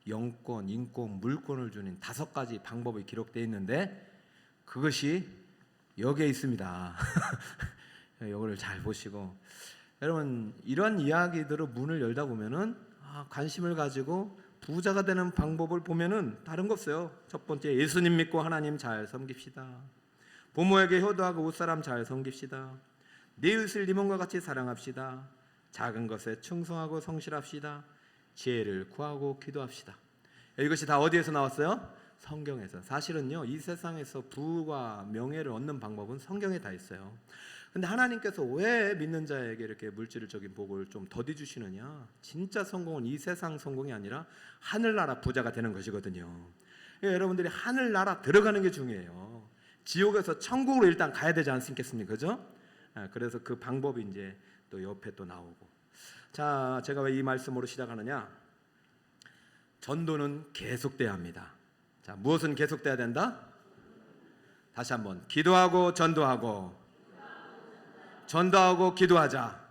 영권, 인권, 물권을 주는 5가지 방법이 기록되어 있는데 그것이 여기에 있습니다. 이거를 잘 보시고 여러분 이런 이야기들을 문을 열다 보면은 관심을 가지고 부자가 되는 방법을 보면은 다른 거 없어요. 첫 번째, 예수님 믿고 하나님 잘 섬깁시다. 부모에게 효도하고 옷사람 잘 섬깁시다. 내 이웃을 네 몸과 같이 사랑합시다. 작은 것에 충성하고 성실합시다. 지혜를 구하고 기도합시다. 이것이 다 어디에서 나왔어요? 성경에서. 사실은요, 이 세상에서 부와 명예를 얻는 방법은 성경에 다 있어요. 근데 하나님께서 왜 믿는 자에게 이렇게 물질적인 복을 좀 더디 주시느냐? 진짜 성공은 이 세상 성공이 아니라 하늘나라 부자가 되는 것이거든요. 여러분들이 하늘나라 들어가는 게 중요해요. 지옥에서 천국으로 일단 가야 되지 않겠습니까? 그죠? 그래서 그 방법이 이제 또 옆에 또 나오고. 자, 제가 왜 이 말씀으로 시작하느냐? 전도는 계속돼야 합니다. 자, 무엇은 계속돼야 된다? 다시 한번 기도하고 전도하고 전도하고 기도하자.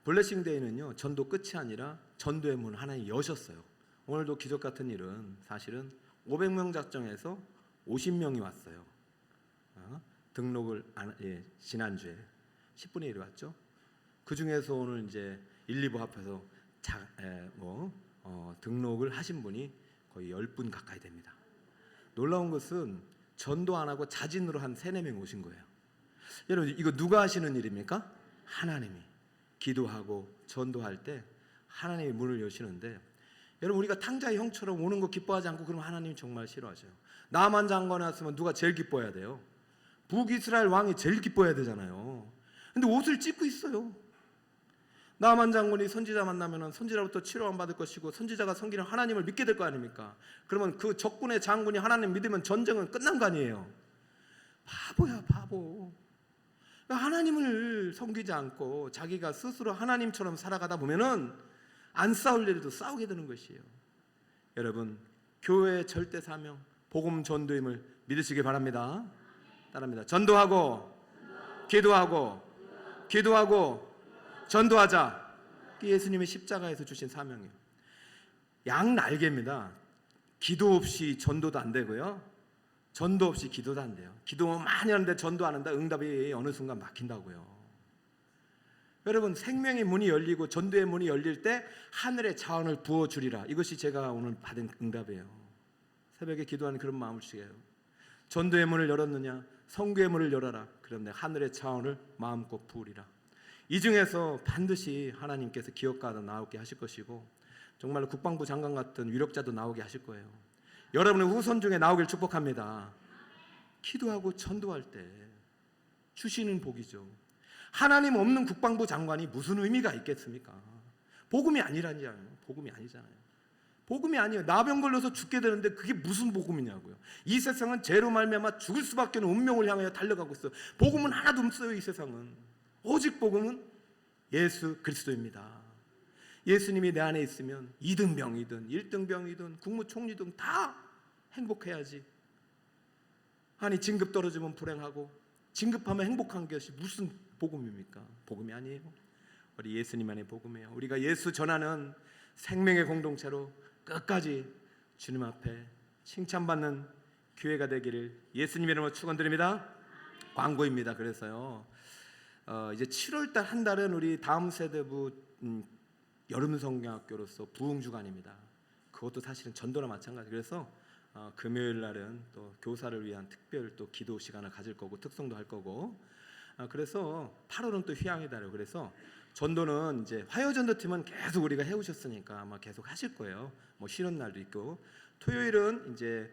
블레싱 데이는요, 전도 끝이 아니라 전도의 문 하나님 여셨어요. 오늘도 기적 같은 일은 사실은 500명 작정해서 50명이 왔어요. 등록을 지난주에 10분의 1이 왔죠. 그 중에서 오늘 이제 1, 2부 합해서 등록을 하신 분이 거의 10분 가까이 됩니다. 놀라운 것은 전도 안 하고 자진으로 한 3, 4명 오신 거예요. 여러분 이거 누가 하시는 일입니까? 하나님이. 기도하고 전도할 때 하나님이 문을 여시는데, 여러분 우리가 탕자의 형처럼 오는 거 기뻐하지 않고 그러면 하나님이 정말 싫어하셔요. 나만 장관에 왔으면 누가 제일 기뻐해야 돼요? 북이스라엘 왕이 제일 기뻐해야 되잖아요. 근데 옷을 찢고 있어요. 나만 장군이 선지자 만나면 선지자로부터 치료만 받을 것이고 선지자가 섬기는 하나님을 믿게 될 거 아닙니까? 그러면 그 적군의 장군이 하나님 믿으면 전쟁은 끝난 거 아니에요? 바보야 바보. 하나님을 섬기지 않고 자기가 스스로 하나님처럼 살아가다 보면은 안 싸울 일에도 싸우게 되는 것이에요. 여러분 교회의 절대 사명 복음 전도임을 믿으시기 바랍니다. 따라합니다. 전도하고 기도하고 전도하자. 예수님이 십자가에서 주신 사명이에요. 양 날개입니다. 기도 없이 전도도 안 되고요, 전도 없이 기도도 안 돼요. 기도 많이 하는데 전도 안 한다, 응답이 어느 순간 막힌다고요. 여러분 생명의 문이 열리고 전도의 문이 열릴 때 하늘의 자원을 부어주리라. 이것이 제가 오늘 받은 응답이에요. 새벽에 기도하는 그런 마음을 주세요. 전도의 문을 열었느냐, 선교의 문을 열어라. 그럼 내가 하늘의 자원을 마음껏 부으리라. 이 중에서 반드시 하나님께서 기업가도 나오게 하실 것이고 정말로 국방부 장관 같은 위력자도 나오게 하실 거예요. 여러분의 후손 중에 나오길 축복합니다. 기도하고 전도할 때 주시는 복이죠. 하나님 없는 국방부 장관이 무슨 의미가 있겠습니까? 복음이 아니라니요. 복음이 아니잖아요. 복음이 아니에요. 나병 걸려서 죽게 되는데 그게 무슨 복음이냐고요. 이 세상은 죄로 말미암아 죽을 수밖에 없는 운명을 향하여 달려가고 있어요. 복음은 하나도 없어요. 이 세상은 오직 복음은 예수 그리스도입니다. 예수님이 내 안에 있으면 2등 병이든 1등 병이든 국무총리든 다 행복해야지. 아니 진급 떨어지면 불행하고 진급하면 행복한 것이 무슨 복음입니까? 복음이 아니에요. 우리 예수님 안에 복음이에요. 우리가 예수 전하는 생명의 공동체로 끝까지 주님 앞에 칭찬받는 교회가 되기를 예수님의 이름으로 축원드립니다. 광고입니다. 그래서요, 이제 7월달 한 달은 우리 다음 세대부 여름성경학교로서 부흥주간입니다. 그것도 사실은 전도나 마찬가지. 그래서 금요일 날은 또 교사를 위한 특별 또 기도 시간을 가질 거고 특성도 할 거고, 그래서 8월은 또 휴양의 달이에요. 그래서 전도는 이제 화요전도팀은 계속 우리가 해오셨으니까 아마 계속 하실 거예요. 뭐 쉬는 날도 있고. 토요일은 이제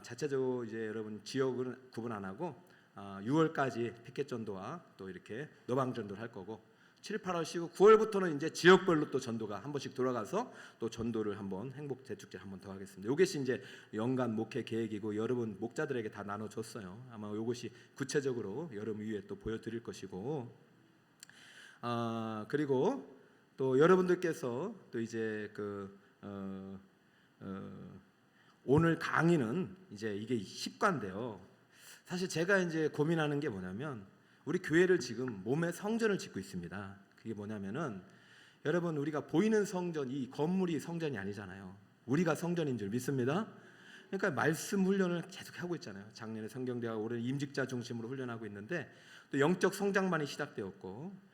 자체적으로 이제 여러분 지역은 구분 안 하고 6월까지 피켓 전도와 또 이렇게 노방 전도를 할 거고, 7, 8월 쉬고 9월부터는 이제 지역별로 또 전도가 한 번씩 돌아가서 또 전도를 한번 행복 대축제를 한번 더 하겠습니다. 이것이 이제 연간 목회 계획이고 여러분 목자들에게 다 나눠줬어요. 아마 이것이 구체적으로 여름 이후에 또 보여드릴 것이고, 그리고 또 여러분들께서 또 이제 오늘 강의는 이제 이게 10과인데요. 사실 제가 이제 고민하는 게 뭐냐면 우리 교회를 지금 몸의 성전을 짓고 있습니다. 그게 뭐냐면은 여러분, 우리가 보이는 성전, 이 건물이 성전이 아니잖아요. 우리가 성전인 줄 믿습니다. 그러니까 말씀 훈련을 계속 하고 있잖아요. 작년에 성경대학, 올해 임직자 중심으로 훈련하고 있는데 또 영적 성장반이 시작되었고,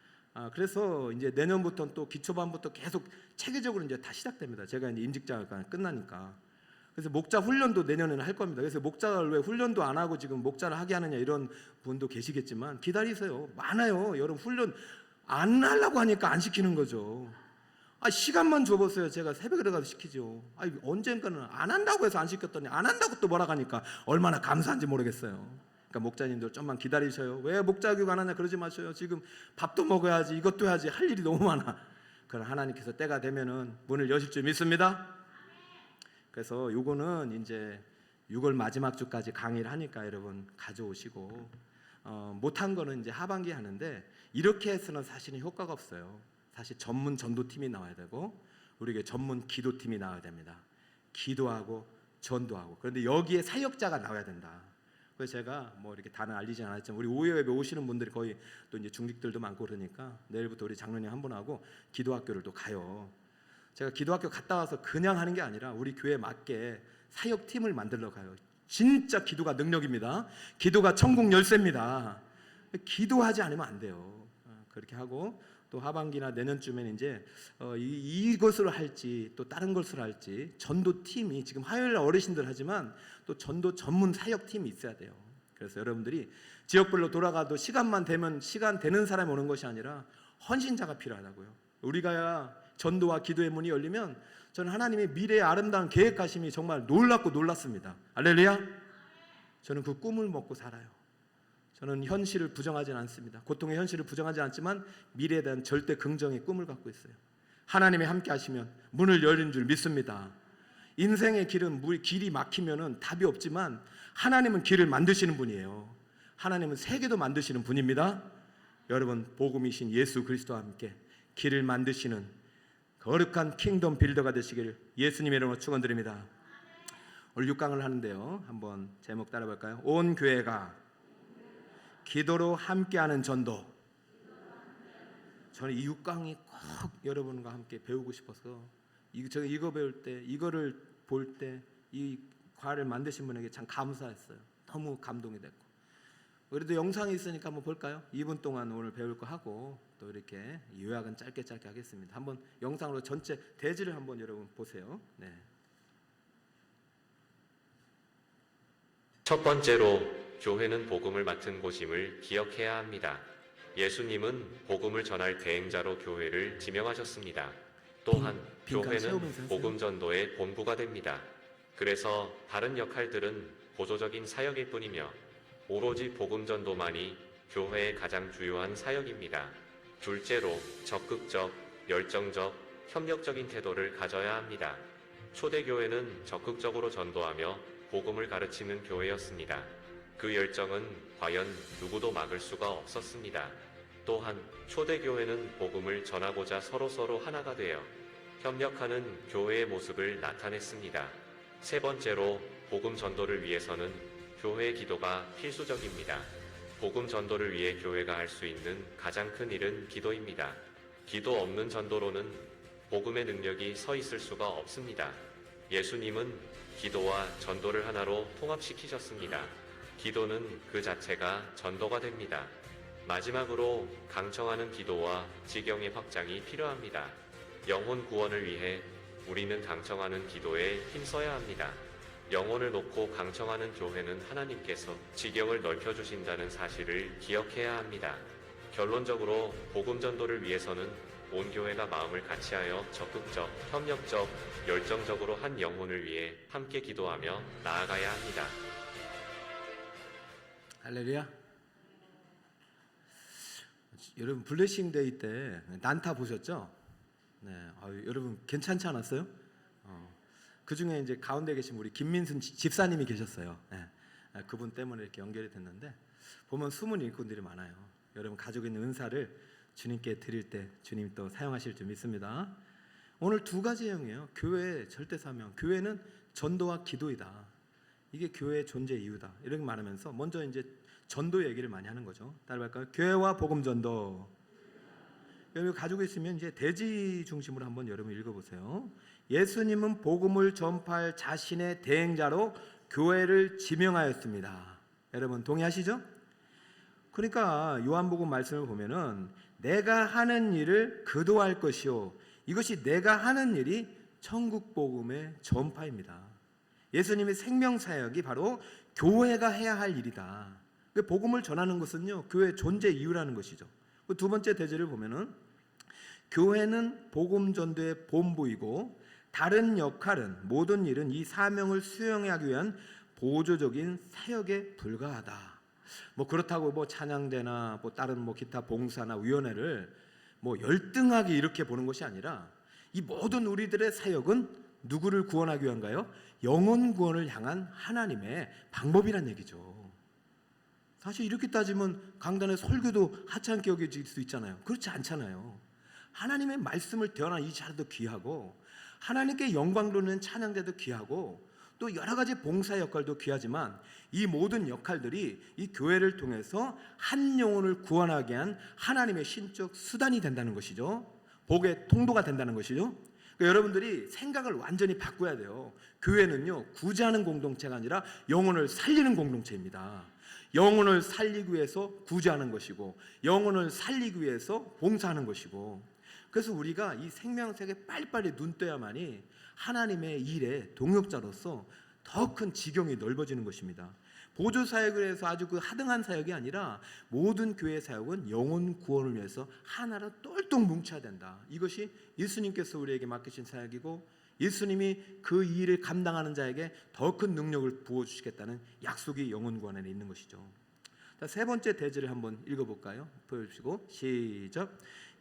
그래서 이제 내년부터는 또 기초반부터 계속 체계적으로 이제 다 시작됩니다. 제가 이제 임직자가 끝나니까. 그래서 목자 훈련도 내년에는 할 겁니다. 그래서 목자를 왜 훈련도 안 하고 지금 목자를 하게 하느냐 이런 분도 계시겠지만 기다리세요. 많아요. 여러분, 훈련 안 하려고 하니까 안 시키는 거죠. 시간만 줘보세요. 제가 새벽에 들어가서 시키죠. 언젠가는 안 한다고 해서 안 시켰더니 안 한다고 또 뭐라 하니까 얼마나 감사한지 모르겠어요. 그러니까 목자님들 좀만 기다리셔요. 왜 목자 교육 안 하냐 그러지 마셔요. 지금 밥도 먹어야지, 이것도 해야지, 할 일이 너무 많아. 그럼 하나님께서 때가 되면은 문을 여실 줄 믿습니다. 그래서 요거는 이제 6월 마지막 주까지 강의를 하니까 여러분 가져오시고, 못한 거는 이제 하반기에 하는데 이렇게 해서는 사실은 효과가 없어요. 사실 전문 전도팀이 나와야 되고 우리에게 전문 기도팀이 나와야 됩니다. 기도하고 전도하고. 그런데 여기에 사역자가 나와야 된다. 그래서 제가 뭐 이렇게 다는 알리지 않았지만 우리 오후 예배 오시는 분들이 거의 또 이제 중직들도 많고 그러니까 내일부터 우리 장로님 한 분하고 기도학교를 또 가요. 제가 기도학교 갔다 와서 그냥 하는 게 아니라 우리 교회에 맞게 사역팀을 만들러 가요. 진짜 기도가 능력입니다. 기도가 천국 열쇠입니다. 기도하지 않으면 안 돼요. 그렇게 하고 또 하반기나 내년쯤에는 이제 이것을 할지 또 다른 것을 할지 전도팀이, 지금 화요일날 어르신들 하지만 또 전도 전문 사역팀이 있어야 돼요. 그래서 여러분들이 지역별로 돌아가도 시간만 되면 시간 되는 사람이 오는 것이 아니라 헌신자가 필요하다고요. 우리가 전도와 기도의 문이 열리면 저는 하나님의 미래의 아름다운 계획하심이 정말 놀랍고 놀랐습니다. 할렐루야. 저는 그 꿈을 먹고 살아요. 저는 현실을 부정하지는 않습니다. 고통의 현실을 부정하지 않지만 미래에 대한 절대 긍정의 꿈을 갖고 있어요. 하나님이 함께 하시면 문을 열린 줄 믿습니다. 인생의 길이 막히면은 답이 없지만 하나님은 길을 만드시는 분이에요. 하나님은 세계도 만드시는 분입니다. 여러분, 복음이신 예수 그리스도와 함께 길을 만드시는 거룩한 킹덤 빌더가 되시기를 예수님의 이름으로 축원드립니다. 오늘 6강을 하는데요. 한번 제목 따라 볼까요? 온 교회가 기도로 함께하는 전도. 저는 이 6강이 꼭 여러분과 함께 배우고 싶어서 제가 이거 배울 때, 이거를 볼 때 이 과를 만드신 분에게 참 감사했어요. 너무 감동이 됐고. 그래도 영상이 있으니까 한번 볼까요? 2분 동안 오늘 배울 거 하고 또 이렇게 요약은 짧게 하겠습니다. 한번 영상으로 전체 대지를 한번 여러분 보세요. 네. 첫 번째로 교회는 복음을 맡은 곳임을 기억해야 합니다. 예수님은 복음을 전할 대행자로 교회를 지명하셨습니다. 또한 교회는 복음 전도의 본부가 됩니다. 그래서 다른 역할들은 보조적인 사역일 뿐이며 오로지 복음 전도만이 교회의 가장 주요한 사역입니다. 둘째로 적극적, 열정적, 협력적인 태도를 가져야 합니다. 초대교회는 적극적으로 전도하며 복음을 가르치는 교회였습니다. 그 열정은 과연 누구도 막을 수가 없었습니다. 또한 초대교회는 복음을 전하고자 서로 하나가 되어 협력하는 교회의 모습을 나타냈습니다. 세 번째로 복음 전도를 위해서는 교회의 기도가 필수적입니다. 복음 전도를 위해 교회가 할 수 있는 가장 큰 일은 기도입니다. 기도 없는 전도로는 복음의 능력이 서 있을 수가 없습니다. 예수님은 기도와 전도를 하나로 통합시키셨습니다. 기도는 그 자체가 전도가 됩니다. 마지막으로 강청하는 기도와 지경의 확장이 필요합니다. 영혼 구원을 위해 우리는 강청하는 기도에 힘써야 합니다. 영혼을 놓고 강청하는 교회는 하나님께서 지경을 넓혀주신다는 사실을 기억해야 합니다. 결론적으로 복음 전도를 위해서는 온 교회가 마음을 같이하여 적극적, 협력적, 열정적으로 한 영혼을 위해 함께 기도하며 나아가야 합니다. 할렐루야. 여러분, 블레싱 데이 때 난타 보셨죠? 네, 여러분 괜찮지 않았어요? 그 중에 이제 가운데 계신 우리 김민순 집사님이 계셨어요. 네, 그분 때문에 이렇게 연결이 됐는데 보면 숨은 일꾼들이 많아요. 여러분 가지고 있는 은사를 주님께 드릴 때 주님 또 사용하실 줄 믿습니다. 오늘 두 가지 내용이에요. 교회의 절대 사명. 교회는 전도와 기도이다. 이게 교회의 존재 이유다. 이렇게 말하면서 먼저 이제 전도 얘기를 많이 하는 거죠. 따라갈까요? 교회와 복음 전도. 여러분 가지고 있으면 이제 대지 중심으로 한번 여러분 읽어보세요. 예수님은 복음을 전파할 자신의 대행자로 교회를 지명하였습니다. 여러분 동의하시죠? 그러니까 요한복음 말씀을 보면은 내가 하는 일을 그도 할 것이요, 이것이 내가 하는 일이 천국 복음의 전파입니다. 예수님의 생명 사역이 바로 교회가 해야 할 일이다. 복음을 전하는 것은요, 교회의 존재 이유라는 것이죠. 두 번째 대제를 보면은 교회는 복음 전도의 본부이고 다른 역할은, 모든 일은 이 사명을 수행하기 위한 보조적인 사역에 불과하다. 그렇다고 찬양대나 다른 기타 봉사나 위원회를 열등하게 이렇게 보는 것이 아니라, 이 모든 우리들의 사역은 누구를 구원하기 위한가요? 영혼 구원을 향한 하나님의 방법이란 얘기죠. 사실 이렇게 따지면 강단의 설교도 하찮게 여겨질 수 있잖아요. 그렇지 않잖아요. 하나님의 말씀을 대언한 이 자리도 귀하고, 하나님께 영광 돌리는 찬양대도 귀하고, 또 여러 가지 봉사 역할도 귀하지만, 이 모든 역할들이 이 교회를 통해서 한 영혼을 구원하게 한 하나님의 신적 수단이 된다는 것이죠. 복의 통로가 된다는 것이죠. 그러니까 여러분들이 생각을 완전히 바꿔야 돼요. 교회는요, 구제하는 공동체가 아니라 영혼을 살리는 공동체입니다. 영혼을 살리기 위해서 구제하는 것이고, 영혼을 살리기 위해서 봉사하는 것이고, 그래서 우리가 이 생명색에 빨리빨리 눈 떠야만이 하나님의 일에 동역자로서 더 큰 지경이 넓어지는 것입니다. 보조 사역을 해서 아주 하등한 사역이 아니라 모든 교회 사역은 영혼 구원을 위해서 하나로 똘똘 뭉쳐야 된다. 이것이 예수님께서 우리에게 맡기신 사역이고, 예수님이 그 일을 감당하는 자에게 더 큰 능력을 부어주시겠다는 약속이 영혼 구원 안에 있는 것이죠. 자, 세 번째 대지를 한번 읽어볼까요? 보여주시고 시작.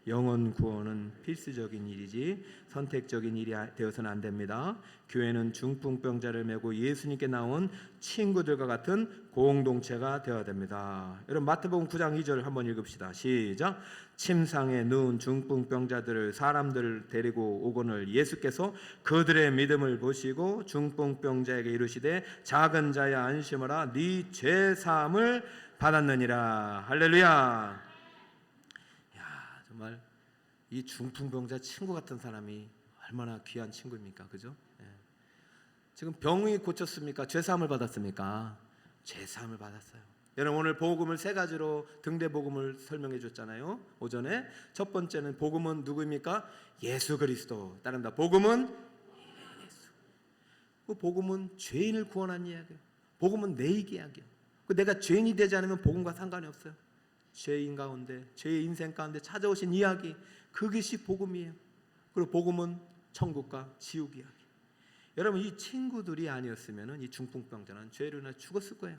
영혼 구원은 필수적인 일이지 선택적인 일이 되어서는 안 됩니다. 교회는 중풍병자를 메고 예수님께 나온 친구들과 같은 공동체가 되어야 됩니다. 여러분 마태복음 9장 2절 한번 읽읍시다. 시작. 침상에 누운 중풍병자들을 사람들을 데리고 오거늘 예수께서 그들의 믿음을 보시고 중풍병자에게 이르시되 작은 자야 안심하라, 네 죄 사함을 받았느니라. 할렐루야. 정말 이 중풍병자 친구 같은 사람이 얼마나 귀한 친구입니까? 그죠? 지금 병이 고쳤습니까? 죄사함을 받았습니까? 죄사함을 받았어요. 여러분 오늘 복음을 세 가지로 등대 복음을 설명해 줬잖아요. 오전에 첫 번째는 복음은 누구입니까? 예수 그리스도. 따른다. 복음은 예수. 그 복음은 죄인을 구원하는 이야기예요. 복음은 내 이야기예요. 내가 죄인이 되지 않으면 복음과 상관이 없어요. 죄인 가운데, 죄의 인생 가운데 찾아오신 이야기, 그것이 복음이에요. 그리고 복음은 천국과 지옥 이야기. 여러분 이 친구들이 아니었으면 이 중풍병자는 죄로 인해 죽었을 거예요.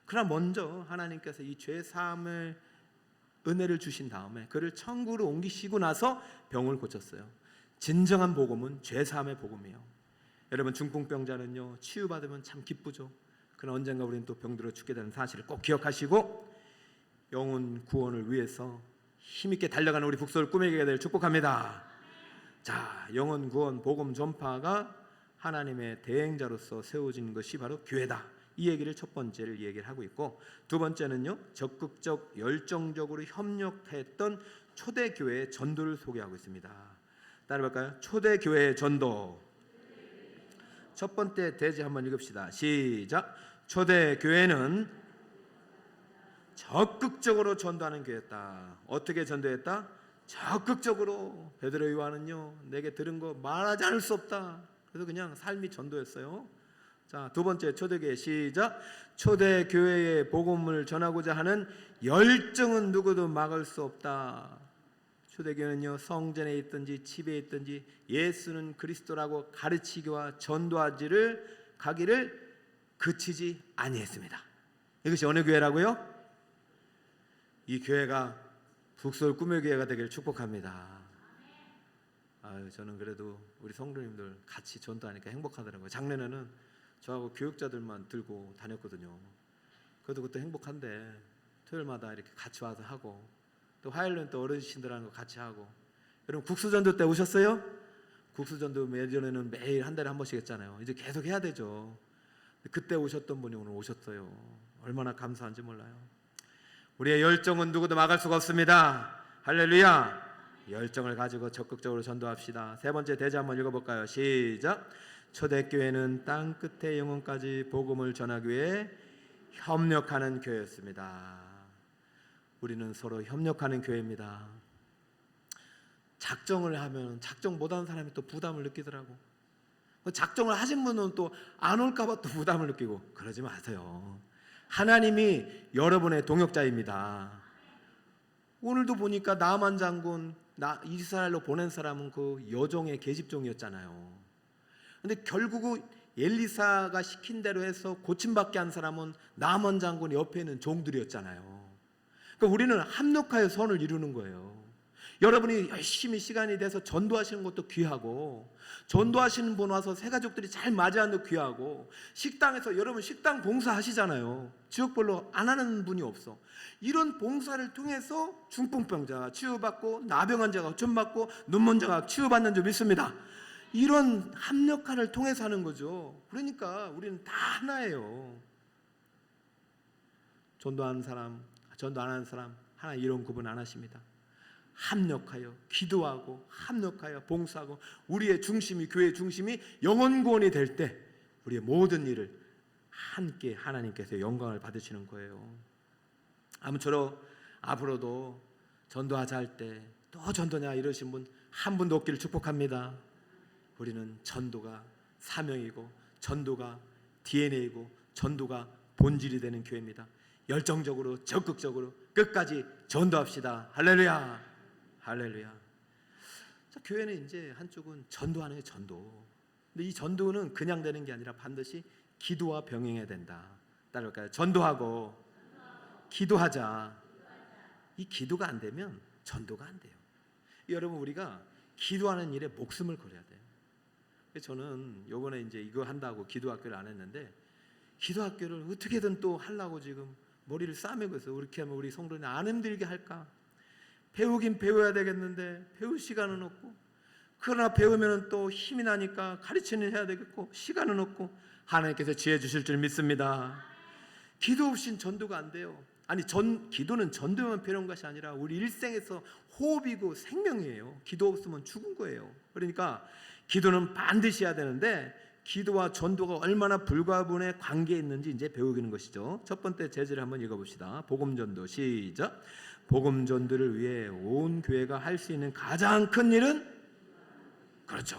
그러나 먼저 하나님께서 이 죄 사함을 은혜를 주신 다음에 그를 천국으로 옮기시고 나서 병을 고쳤어요. 진정한 복음은 죄 사함의 복음이에요. 여러분 중풍병자는요, 치유받으면 참 기쁘죠. 그러나 언젠가 우리는 또 병들어 죽게 되는 사실을 꼭 기억하시고, 영혼 구원을 위해서 힘있게 달려가는 우리 북서를 꾸미게 될 축복합니다. 자, 영혼 구원 복음 전파가 하나님의 대행자로서 세워진 것이 바로 교회다. 이 얘기를 첫 번째를 얘기를 하고 있고, 두 번째는요, 적극적 열정적으로 협력했던 초대교회의 전도를 소개하고 있습니다. 따라볼까요? 초대교회의 전도. 첫 번째 대지 한번 읽읍시다. 시작. 초대교회는 적극적으로 전도하는 교회였다. 어떻게 전도했다? 적극적으로. 베드로 요한은요, 내게 들은 거 말하지 않을 수 없다. 그래서 그냥 삶이 전도였어요. 자, 두 번째 초대교회 시작. 초대교회의 복음을 전하고자 하는 열정은 누구도 막을 수 없다. 초대교회는요, 성전에 있든지 집에 있든지 예수는 그리스도라고 가르치기와 전도하기를 가기를 그치지 아니했습니다. 이것이 어느 교회라고요? 이 교회가 북서울 꿈의 교회가 되기를 축복합니다. 저는 그래도 우리 성도님들 같이 전도하니까 행복하더라고요. 작년에는 저하고 교육자들만 들고 다녔거든요. 그래도 그것도 행복한데 토요일마다 이렇게 같이 와서 하고, 또 화요일은 또 어르신들하고 거 같이 하고. 여러분 국수전도 때 오셨어요? 국수전도 예전에는 매일 한 달에 한 번씩 했잖아요. 이제 계속 해야 되죠. 그때 오셨던 분이 오늘 오셨어요. 얼마나 감사한지 몰라요. 우리의 열정은 누구도 막을 수가 없습니다. 할렐루야. 열정을 가지고 적극적으로 전도합시다. 세 번째 대지 한번 읽어볼까요? 시작. 초대교회는 땅 끝의 영혼까지 복음을 전하기 위해 협력하는 교회였습니다. 우리는 서로 협력하는 교회입니다. 작정을 하면 작정 못하는 사람이 또 부담을 느끼더라고. 작정을 하신 분은 또 안 올까봐 또 부담을 느끼고. 그러지 마세요. 하나님이 여러분의 동역자입니다. 오늘도 보니까 나만 장군 이스라엘로 보낸 사람은 그 여종의 계집종이었잖아요. 근데 결국은 엘리사가 시킨 대로 해서 고침받게 한 사람은 나만 장군 옆에 있는 종들이었잖아요. 그러니까 우리는 합력하여 선을 이루는 거예요. 여러분이 열심히 시간이 돼서 전도하시는 것도 귀하고, 전도하시는 분 와서 새 가족들이 잘 맞이하는 것도 귀하고, 식당에서 여러분 식당 봉사하시잖아요. 지역별로 안 하는 분이 없어. 이런 봉사를 통해서 중풍병자가 치유받고, 나병 환자가 전받고, 눈먼 자가 치유받는 줄 믿습니다. 이런 합력화를 통해서 하는 거죠. 그러니까 우리는 다 하나예요. 전도하는 사람, 전도 안 하는 사람 하나 이런 구분 안 하십니다. 합력하여 기도하고 합력하여 봉사하고, 우리의 중심이, 교회의 중심이 영혼 구원이 될 때 우리의 모든 일을 함께 하나님께서 영광을 받으시는 거예요. 아무쪼록 앞으로도 전도하자 할 때 또 전도냐 이러신 분 한 분도 없기를 축복합니다. 우리는 전도가 사명이고, 전도가 DNA이고, 전도가 본질이 되는 교회입니다. 열정적으로 적극적으로 끝까지 전도합시다. 할렐루야, 할렐루야. 자, 교회는 이제 한쪽은 전도하는 게 전도. 근데 이 전도는 그냥 되는 게 아니라 반드시 기도와 병행해야 된다. 따라할까요? 전도하고 기도하자. 이 기도가 안 되면 전도가 안 돼요. 여러분, 우리가 기도하는 일에 목숨을 걸어야 돼요. 저는 요번에 이제 이거 한다고 기도학교를 안 했는데, 기도학교를 어떻게든 또 하려고 지금 머리를 싸매고 있어요. 이렇게 하면 우리 성도들이 안 힘들게 할까? 배우긴 배워야 되겠는데 배울 시간은 없고, 그러나 배우면 또 힘이 나니까 가르치는 해야 되겠고, 시간은 없고, 하나님께서 지혜 주실 줄 믿습니다. 기도 없인 전도가 안 돼요. 아니, 기도는 전도만 필요한 것이 아니라 우리 일생에서 호흡이고 생명이에요. 기도 없으면 죽은 거예요. 그러니까 기도는 반드시 해야 되는데, 기도와 전도가 얼마나 불가분의 관계에 있는지 이제 배우는 것이죠. 첫 번째 제지를 한번 읽어봅시다. 복음전도 시작. 복음전도를 위해 온 교회가 할 수 있는 가장 큰 일은, 그렇죠.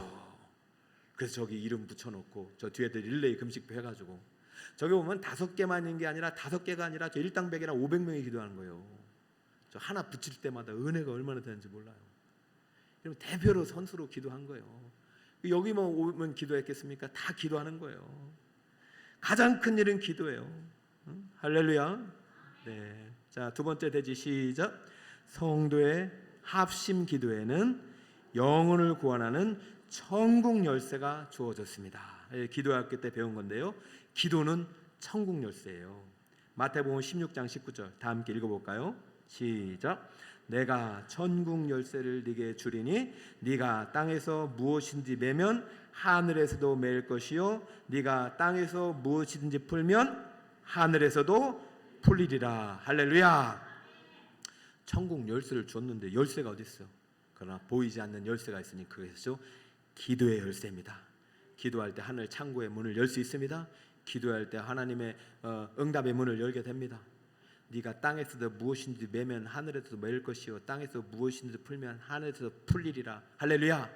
그래서 저기 이름 붙여놓고 저 뒤에도 릴레이 금식도 해가지고, 저기 보면 5개만 있는 게 아니라 5개가 아니라 저 일당백이나 500명이 기도하는 거예요. 저 하나 붙일 때마다 은혜가 얼마나 되는지 몰라요. 그럼 대표로 선수로 기도한 거예요. 여기만 오면 기도했겠습니까? 다 기도하는 거예요. 가장 큰 일은 기도예요. 응? 할렐루야. 네. 자, 두 번째 대지 시작. 성도의 합심 기도에는 영혼을 구원하는 천국 열쇠가 주어졌습니다. 기도학교 때 배운 건데요. 기도는 천국 열쇠예요. 마태복음 16장 19절 다 함께 읽어볼까요? 시작. 내가 천국 열쇠를 네게 주리니 네가 땅에서 무엇인지 매면 하늘에서도 매일 것이요 네가 땅에서 무엇이든지 풀면 하늘에서도 풀리리라. 할렐루야. 천국 열쇠를 줬는데 열쇠가 어디 있어요? 그러나 보이지 않는 열쇠가 있으니 그것이죠, 기도의 열쇠입니다. 기도할 때 하늘 창고의 문을 열 수 있습니다. 기도할 때 하나님의 응답의 문을 열게 됩니다. 네가 땅에서도 무엇인지 매면 하늘에서도 매일 것이요 땅에서 무엇인지 풀면 하늘에서도 풀리리라. 할렐루야.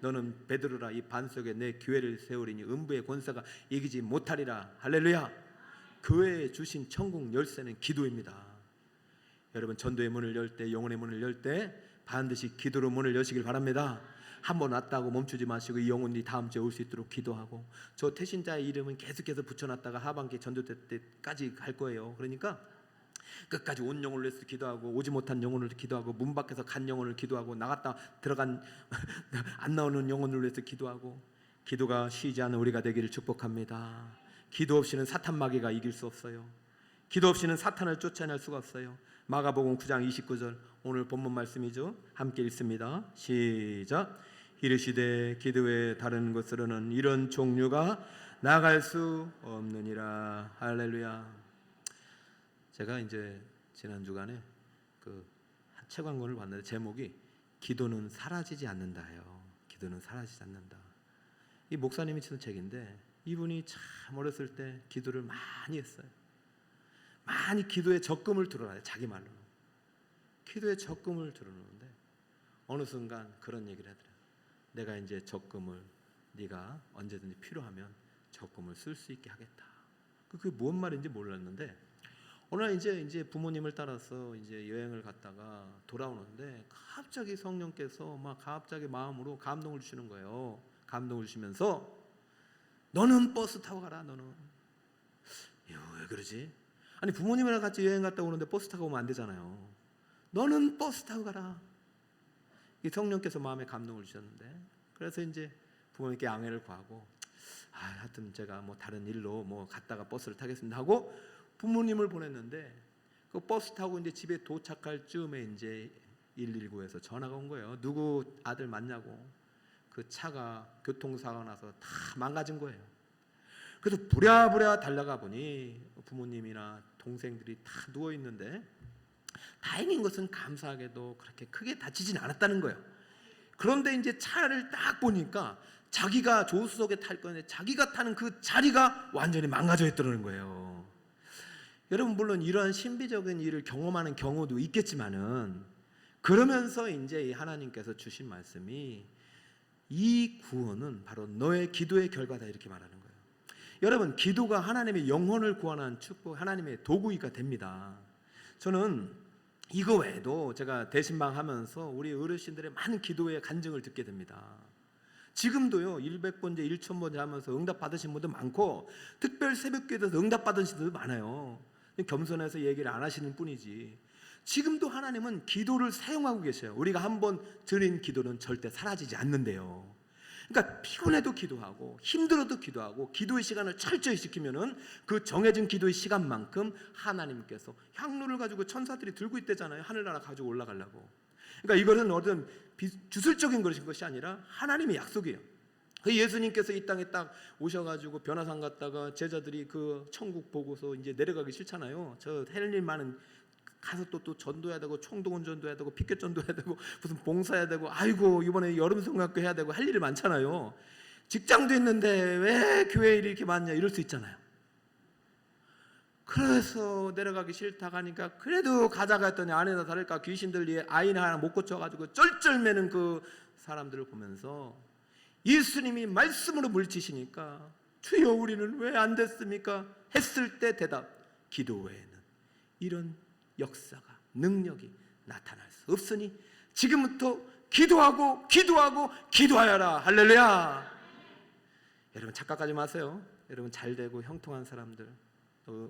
너는 베드로라. 이 반석에 내 교회를 세우리니 음부의 권세가 이기지 못하리라. 할렐루야. 교회에 주신 천국 열쇠는 기도입니다. 여러분, 전도의 문을 열 때, 영혼의 문을 열 때 반드시 기도로 문을 여시길 바랍니다. 한번 왔다고 멈추지 마시고 이 영혼이 다음 주에 올 수 있도록 기도하고, 저 태신자의 이름은 계속해서 붙여놨다가 하반기 전도 때까지 갈 거예요. 그러니까 끝까지 온 영혼을 위해서 기도하고, 오지 못한 영혼을 기도하고, 문 밖에서 간 영혼을 기도하고, 나갔다 들어간 안 나오는 영혼을 위해서 기도하고, 기도가 쉬지 않는 우리가 되기를 축복합니다. 기도 없이는 사탄 마귀가 이길 수 없어요. 기도 없이는 사탄을 쫓아낼 수가 없어요. 마가복음 9장 29절 오늘 본문 말씀이죠. 함께 읽습니다. 시작. 이르시되 기도 외에 다른 것으로는 이런 종류가 나갈 수 없느니라. 할렐루야. 제가 이제 지난 주간에 그 책 한 권을 봤는데 제목이 기도는 사라지지 않는다요. 기도는 사라지지 않는다. 이 목사님이 쓴 책인데 이분이 참 어렸을 때 기도를 많이 했어요. 많이 기도에 적금을 들어놔요. 자기 말로 기도에 적금을 들어놓는데 어느 순간 그런 얘기를 하더래요. 내가 이제 적금을 네가 언제든지 필요하면 적금을 쓸 수 있게 하겠다. 그게 뭔 말인지 몰랐는데 어느 날 이제 부모님을 따라서 이제 여행을 갔다가 돌아오는데 갑자기 성령께서 막 갑자기 마음으로 감동을 주시는 거예요. 감동을 주시면서 너는 버스 타고 가라. 너는 왜 그러지? 아니 부모님이랑 같이 여행 갔다 오는데 버스 타고 오면 안 되잖아요. 너는 버스 타고 가라. 이 성령께서 마음에 감동을 주셨는데 그래서 이제 부모님께 양해를 구하고 하여튼 제가 뭐 다른 일로 뭐 갔다가 버스를 타겠습니다 하고 부모님을 보냈는데 그 버스 타고 이제 집에 도착할 즈음에 이제 119에서 전화가 온 거예요. 누구 아들 맞냐고. 그 차가 교통사고 나서 다 망가진 거예요. 그래서 부랴부랴 달려가 보니 부모님이나 동생들이 다 누워 있는데 다행인 것은 감사하게도 그렇게 크게 다치진 않았다는 거예요. 그런데 이제 차를 딱 보니까 자기가 조수석에 탈 건데 자기가 타는 그 자리가 완전히 망가져 있더라는 거예요. 여러분 물론 이러한 신비적인 일을 경험하는 경우도 있겠지만은 그러면서 이제 하나님께서 주신 말씀이 이 구원은 바로 너의 기도의 결과다 이렇게 말하는 거예요. 여러분 기도가 하나님의 영혼을 구원하는 축복 하나님의 도구가 됩니다. 저는 이거 외에도 제가 대신방 하면서 우리 어르신들의 많은 기도의 간증을 듣게 됩니다. 지금도요 100번째 1000번째 하면서 응답 받으신 분도 많고 특별 새벽기도에서 응답 받으신 분도 많아요. 겸손해서 얘기를 안 하시는 뿐이지 지금도 하나님은 기도를 사용하고 계셔요. 우리가 한번 드린 기도는 절대 사라지지 않는데요. 그러니까 피곤해도 기도하고 힘들어도 기도하고 기도의 시간을 철저히 지키면은 그 정해진 기도의 시간만큼 하나님께서 향로를 가지고 천사들이 들고 있대잖아요. 하늘나라 가지고 올라가려고. 그러니까 이거는 어떤 주술적인 것이 아니라 하나님의 약속이에요. 그 예수님께서 이 땅에 딱 오셔가지고 변화산 갔다가 제자들이 그 천국 보고서 이제 내려가기 싫잖아요. 저 할 일 많은 가서 또 전도해야 되고 총동원 전도해야 되고 피켓 전도해야 되고 무슨 봉사해야 되고 아이고 이번에 여름 성학교 해야 되고 할 일이 많잖아요. 직장도 있는데 왜 교회 일이 이렇게 많냐 이럴 수 있잖아요. 그래서 내려가기 싫다 하니까 그래도 가자가 했더니 아니나 다를까 귀신들이 아이나 하나 못 고쳐가지고 쩔쩔매는 그 사람들을 보면서 예수님이 말씀으로 물리치시니까 주여 우리는 왜 안 됐습니까? 했을 때 대답 기도 외에는 이런 역사가 능력이 나타날 수 없으니 지금부터 기도하고 기도하여라. 할렐루야. 여러분 착각하지 마세요. 여러분 잘되고 형통한 사람들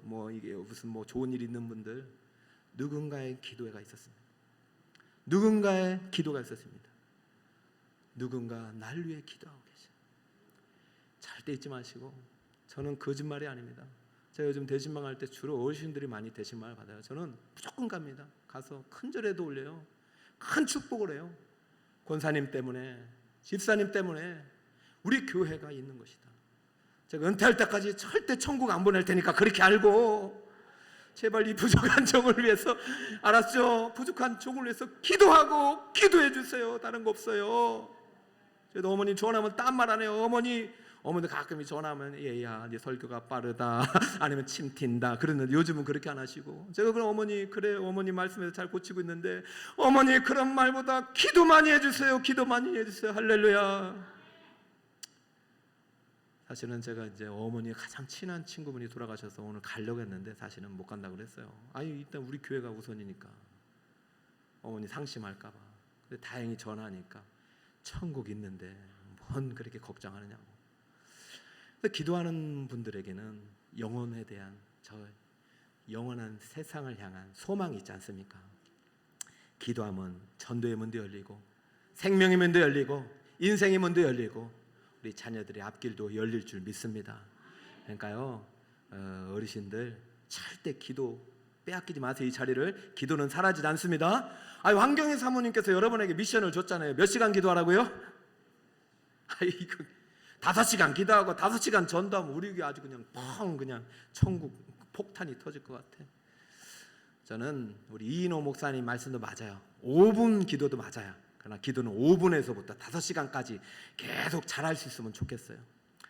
뭐 이게 무슨 뭐 좋은 일 있는 분들 누군가의 기도가 있었습니다. 누군가의 기도가 있었습니다. 누군가 날 위해 기도하고 계셔. 절대 잊지 마시고 저는 거짓말이 아닙니다. 제가 요즘 대신방 할 때 주로 어르신들이 많이 대신방을 받아요. 저는 무조건 갑니다. 가서 큰 절에도 올려요. 큰 축복을 해요. 권사님 때문에 집사님 때문에 우리 교회가 있는 것이다. 제가 은퇴할 때까지 절대 천국 안 보낼 테니까 그렇게 알고 제발 이 부족한 종을 위해서 알았죠? 부족한 종을 위해서 기도하고 기도해 주세요. 다른 거 없어요. 저도 어머니 전화하면 딴 말 안 해요. 어머니 가끔 전화하면 얘야 네 설교가 빠르다 아니면 침 튄다 그러는데 요즘은 그렇게 안 하시고 제가 그럼 어머니 그래 어머니 말씀에서 잘 고치고 있는데 어머니 그런 말보다 기도 많이 해주세요. 기도 많이 해주세요. 할렐루야. 사실은 제가 이제 어머니의 가장 친한 친구분이 돌아가셔서 오늘 가려고 했는데 사실은 못 간다고 그랬어요. 아니 일단 우리 교회가 우선이니까 어머니 상심할까 봐. 근데 다행히 전화하니까 천국 있는데 뭔 그렇게 걱정하느냐고. 기도하는 분들에게는 영혼에 대한 저 영원한 세상을 향한 소망이 있지 않습니까? 기도하면 전도의 문도 열리고 생명의 문도 열리고 인생의 문도 열리고 우리 자녀들의 앞길도 열릴 줄 믿습니다. 그러니까요 어르신들 절대 기도 빼앗기지 마세요. 이 자리를. 기도는 사라지지 않습니다. 황경희 사모님께서 여러분에게 미션을 줬잖아요. 몇 시간 기도하라고요? 이거 5시간 기도하고 5시간 전도하면 우리 교회 아주 그냥 펑 그냥 천국 폭탄이 터질 것 같아. 저는 우리 이인호 목사님 말씀도 맞아요. 5분 기도도 맞아요. 그러나 기도는 5분에서부터 5시간까지 계속 잘할 수 있으면 좋겠어요.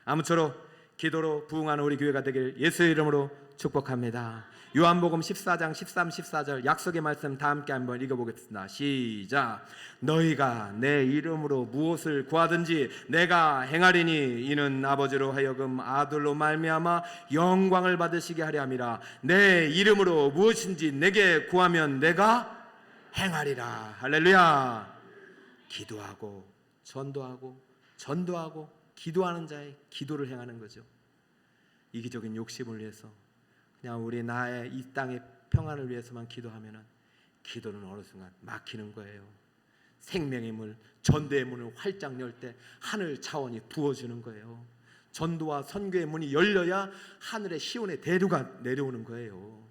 아무쪼록 기도로 부흥하는 우리 교회가 되길 예수의 이름으로 축복합니다. 요한복음 14장 13, 14절 약속의 말씀 다 함께 한번 읽어보겠습니다. 시작. 너희가 내 이름으로 무엇을 구하든지 내가 행하리니 이는 아버지로 하여금 아들로 말미암아 영광을 받으시게 하려 함이라. 내 이름으로 무엇인지 내게 구하면 내가 행하리라. 할렐루야. 기도하고 전도하고 기도하는 자의 기도를 행하는 거죠. 이기적인 욕심을 위해서 그냥 우리 나의 이 땅의 평안을 위해서만 기도하면은 기도는 어느 순간 막히는 거예요. 생명의 문, 전도의 문을 활짝 열 때 하늘 차원이 부어주는 거예요. 전도와 선교의 문이 열려야 하늘의 시온의 대류가 내려오는 거예요.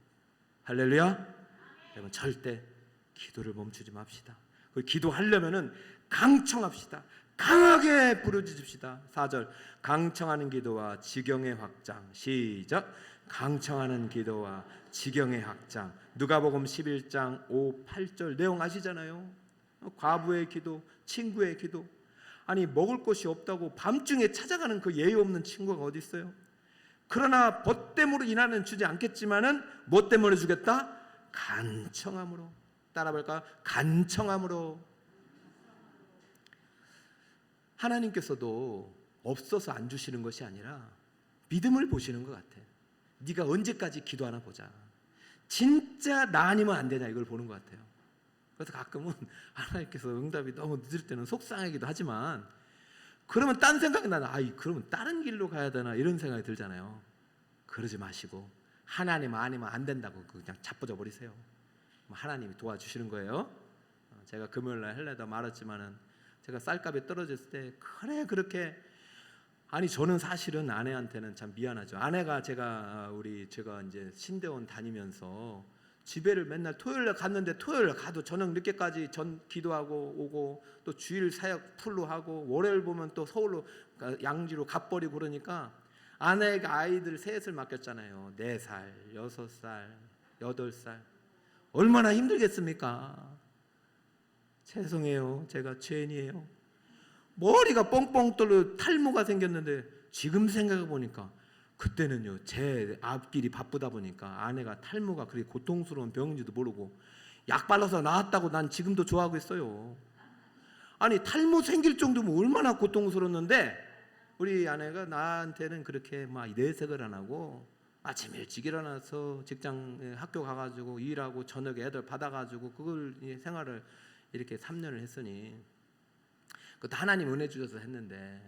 할렐루야. 여러분 절대 기도를 멈추지 맙시다. 그 기도하려면은 강청합시다. 강하게 부르짖읍시다. 4절 강청하는 기도와 지경의 확장. 시작. 강청하는 기도와 지경의 확장. 누가복음 11장 5, 8절 내용 아시잖아요. 과부의 기도, 친구의 기도. 아니 먹을 것이 없다고 밤중에 찾아가는 그 예의 없는 친구가 어디 있어요? 그러나 벗됨으로 인하는 주지 않겠지만은 뭐 때문에 주겠다? 간청함으로. 따라볼까요? 간청함으로. 하나님께서도 없어서 안 주시는 것이 아니라 믿음을 보시는 것 같아요. 네가 언제까지 기도하나 보자. 진짜 나 아니면 안 되냐 이걸 보는 것 같아요. 그래서 가끔은 하나님께서 응답이 너무 늦을 때는 속상하기도 하지만 그러면 딴 생각이 나나. 그러면 다른 길로 가야 되나 이런 생각이 들잖아요. 그러지 마시고 하나님 아니면 안 된다고 그냥 자빠져 버리세요. 하나님이 도와주시는 거예요. 제가 금요일날 헬레다 말했지만은 제가 쌀값이 떨어졌을 때 그렇게 저는 사실은 아내한테는 참 미안하죠. 아내가 제가 이제 신대원 다니면서 집에를 맨날 토요일에 갔는데 토요일 가도 저녁 늦게까지 기도하고 오고 또 주일 사역 풀로 하고 월요일 보면 또 서울로 양지로 갓버리고 그러니까 아내가 아이들 셋을 맡겼잖아요. 4살, 6살, 8살. 얼마나 힘들겠습니까? 죄송해요. 제가 죄인이에요. 머리가 뻥뻥 뚫려 탈모가 생겼는데 지금 생각해 보니까 그때는요 제 앞길이 바쁘다 보니까 아내가 탈모가 그렇게 고통스러운 병인지도 모르고 약 발라서 나았다고 난 지금도 좋아하고 있어요. 아니 탈모 생길 정도면 얼마나 고통스러웠는데 우리 아내가 나한테는 그렇게 막 내색을 안 하고 아침 일찍 일어나서 직장 학교 가가지고 일하고 저녁에 애들 받아가지고 그걸 생활을 이렇게 3년을 했으니 그것도 하나님 은혜 주셔서 했는데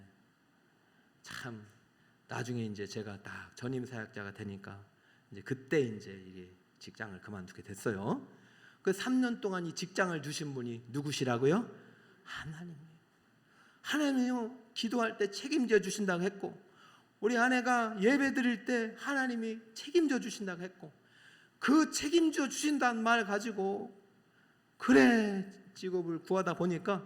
참 나중에 이제 제가 딱 전임 사역자가 되니까 이제 그때 이제 이게 직장을 그만두게 됐어요. 그 3년 동안 이 직장을 주신 분이 누구시라고요? 하나님이에요. 하나님이요 기도할 때 책임져 주신다고 했고 우리 아내가 예배 드릴 때 하나님이 책임져 주신다고 했고 그 책임져 주신다는 말 가지고 그래 직업을 구하다 보니까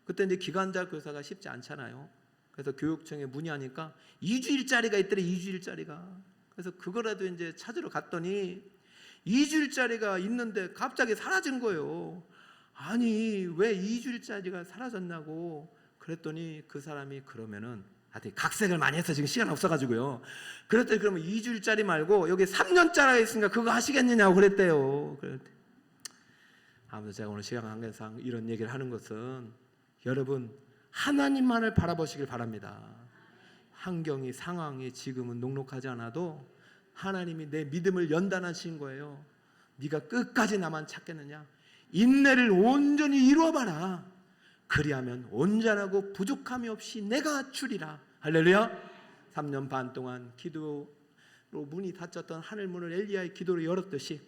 그때 이제 기간자 교사가 쉽지 않잖아요. 그래서 교육청에 문의하니까 2주일짜리가 있더래. 2주일짜리가. 그래서 그거라도 이제 찾으러 갔더니 2주일짜리가 있는데 갑자기 사라진 거예요. 아니 왜 2주일짜리가 사라졌냐고 그랬더니 그 사람이 그러면은 각색을 많이 해서 지금 시간 없어가지고요. 그랬더니 그러면 2주일짜리 말고 여기 3년짜리가 있으니까 그거 하시겠느냐고 그랬대요. 아무튼 제가 오늘 시간 관계상 이런 얘기를 하는 것은 여러분 하나님만을 바라보시길 바랍니다. 환경이 상황이 지금은 녹록하지 않아도 하나님이 내 믿음을 연단하신 거예요. 네가 끝까지 나만 찾겠느냐? 인내를 온전히 이루어봐라. 그리하면 온전하고 부족함이 없이 내가 주리라. 할렐루야. 3년 반 동안 기도로 문이 닫혔던 하늘 문을 엘리야의 기도로 열었듯이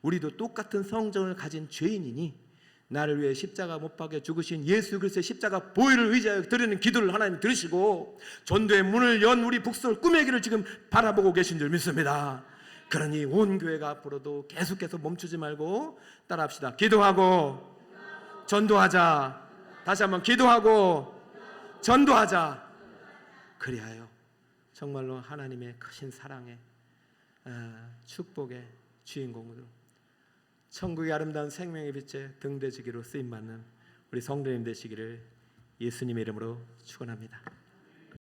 우리도 똑같은 성정을 가진 죄인이니 나를 위해 십자가 못 박혀 죽으신 예수 그리스도의 십자가 보혈을 의지하여 드리는 기도를 하나님 들으시고 전도의 문을 연 우리 북서울 꿈의 길을 지금 바라보고 계신 줄 믿습니다. 그러니 온 교회가 앞으로도 계속해서 멈추지 말고 따라합시다. 기도하고 전도하자. 다시 한번 기도하고 전도하자. 그리하여 정말로 하나님의 크신 사랑의 축복의 주인공으로 천국의 아름다운 생명의 빛에 등대지기로 쓰임받는 우리 성도님 되시기를 예수님의 이름으로 축원합니다.